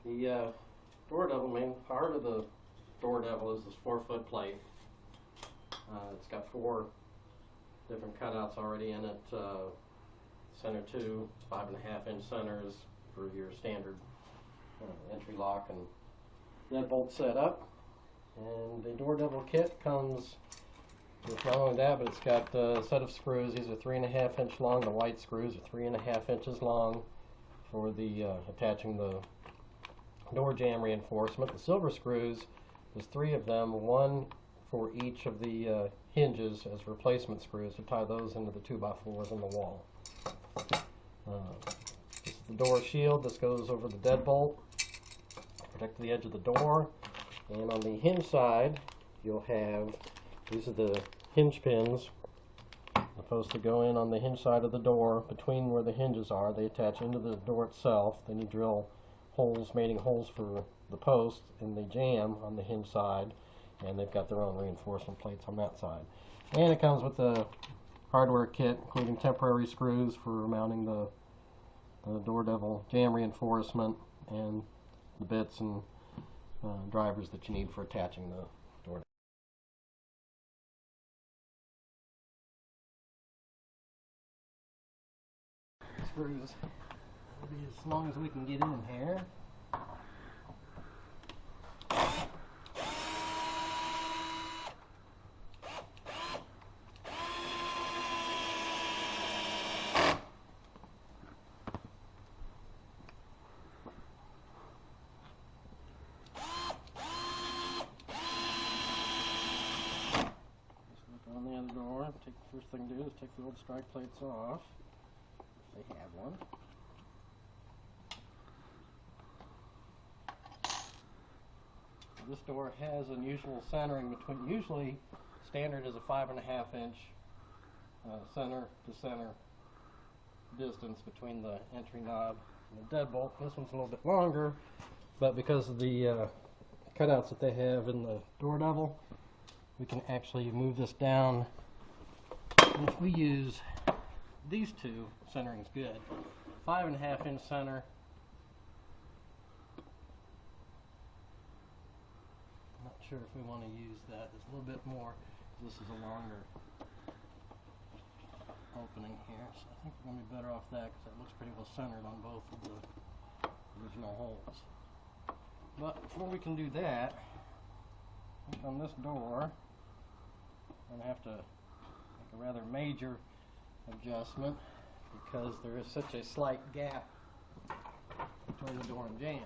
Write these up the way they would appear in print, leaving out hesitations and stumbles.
The door devil, main part of the door devil is this 4-foot plate. It's got 4 different cutouts already in it. Center 2, 5.5-inch centers for your standard entry lock and deadbolt setup. And the door devil kit comes with not only that, but it's got a set of screws. These are 3.5-inch long. The white screws are 3.5 inches long for the attaching the door jamb reinforcement. The silver screws, there's 3 of them, 1 for each of the hinges as replacement screws to tie those into the 2x4s on the wall. This is the door shield. This goes over the deadbolt, protect the edge of the door. And on the hinge side, you'll have, these are the hinge pins supposed to go in on the hinge side of the door between where the hinges are. They attach into the door itself. Then you drill holes, mating holes for the post and the jamb on the hinge side, and they've got their own reinforcement plates on that side. And it comes with a hardware kit including temporary screws for mounting the door devil jamb reinforcement and the bits and drivers that you need for attaching the door. Screws will be as long as we can get in here. On the other door, first thing to do is take the old strike plates off, if they have one. This door has unusual centering between, usually standard is a 5.5-inch center to center distance between the entry knob and the deadbolt. This one's a little bit longer, but because of the cutouts that they have in the door devil, we can actually move this down. And if we use these 2, centering's good. 5.5-inch center. I'm not sure if we want to use that. There's a little bit more. This is a longer opening here, so I think we're going to be better off that because that looks pretty well centered on both of the original holes. But before we can do that, I think on this door, I'm going to have to make a rather major adjustment because there is such a slight gap between the door and jamb.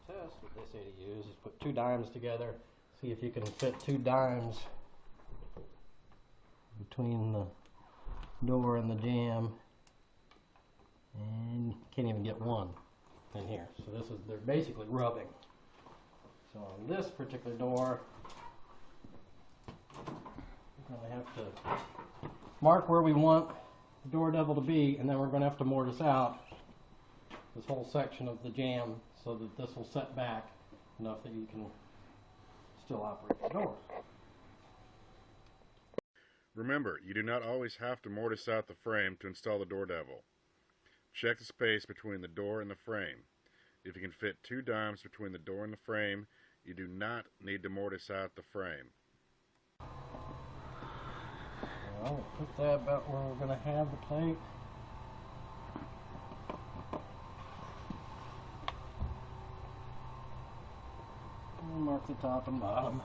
Test, what they say to use is put 2 dimes together, see if you can fit 2 dimes between the door and the jamb, and you can't even get 1 in here. So they're basically rubbing. So on this particular door, we're going to have to mark where we want the door devil to be, and then we're going to have to mortise out this whole section of the jamb so that this will set back enough that you can still operate the door. Remember, you do not always have to mortise out the frame to install the door devil. Check the space between the door and the frame. If you can fit 2 dimes between the door and the frame, you do not need to mortise out the frame. Well, we'll put that about where we're going to have the plate. We'll mark the top and bottom.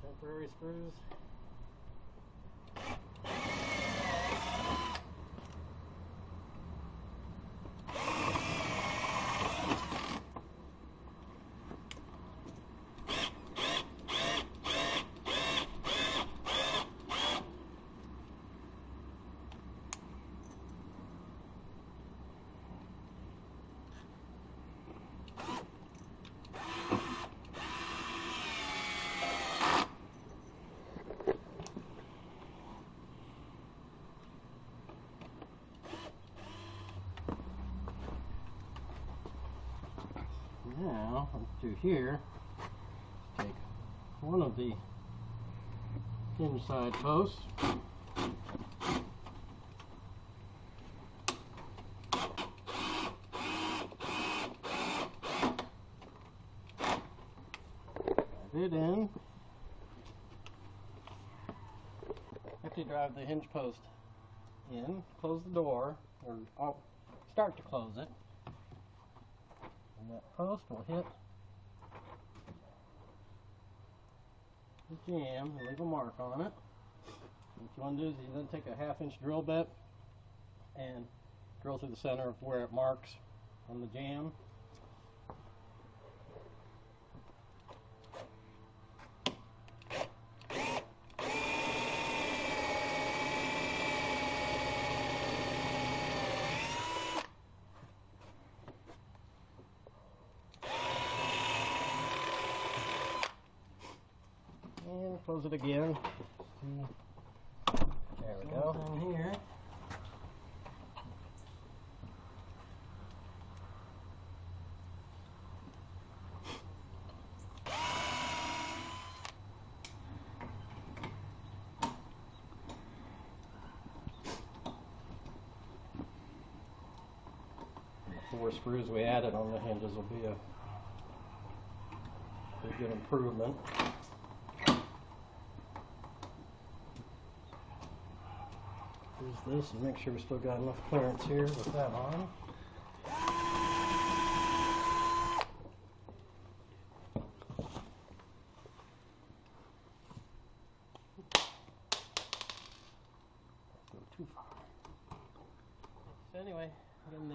Temporary screws. Now, through here, take one of the hinge side posts, Put it in. After you drive the hinge post in, close the door, or start to close it. And that post will hit the jamb and leave a mark on it. What you want to do is you then take a 1/2-inch drill bit and drill through the center of where it marks on the jamb. And close it again. There we go. In here. The 4 screws we added on the hinges will be a good improvement. Use this and make sure we still got enough clearance here with that on. Go too far. So anyway, again,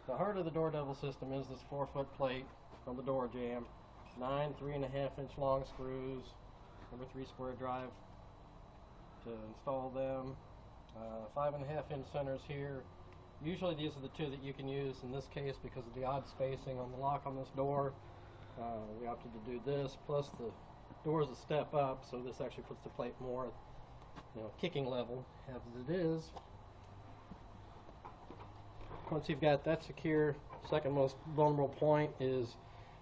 the heart of the door devil system is this 4-foot plate on the door jamb. 9 3.5-inch long screws, number 3 square drive to install them. 5.5-inch centers here. Usually these are the 2 that you can use. In this case, because of the odd spacing on the lock on this door, we opted to do this. Plus the door is a step up, so this actually puts the plate more, kicking level as it is. Once you've got that secure, second most vulnerable point is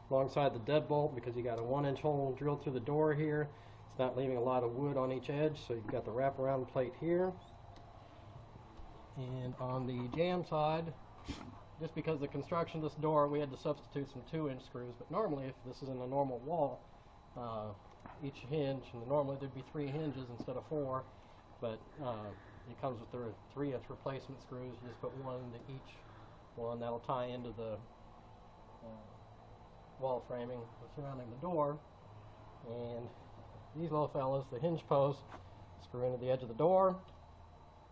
alongside the deadbolt, because you got a 1-inch hole drilled through the door here. It's not leaving a lot of wood on each edge, so you've got the wraparound plate here. And on the jamb side, just because of the construction of this door, we had to substitute some 2-inch screws. But normally, if this is in a normal wall, each hinge, and normally there'd be 3 hinges instead of 4, but it comes with the 3-inch replacement screws. You just put 1 into each one. That'll tie into the wall framing surrounding the door. And these little fellas, the hinge posts, screw into the edge of the door.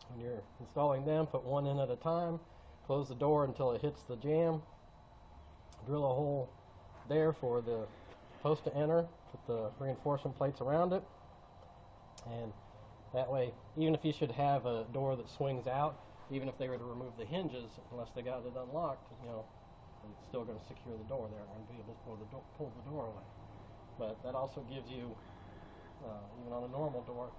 When you're installing them, put 1 in at a time. Close the door until it hits the jamb. Drill a hole there for the post to enter. Put the reinforcement plates around it. And that way, even if you should have a door that swings out, even if they were to remove the hinges, unless they got it unlocked, it's still going to secure the door there and be able to pull the door away. But that also gives you, even on a normal door,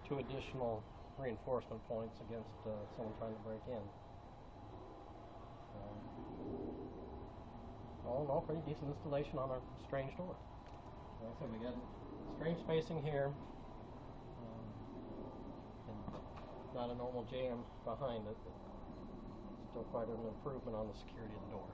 2 additional reinforcement points against someone trying to break in. All in all, pretty decent installation on our strange door. Like I said, we got strange spacing here, and not a normal jamb behind it. Still quite an improvement on the security of the door.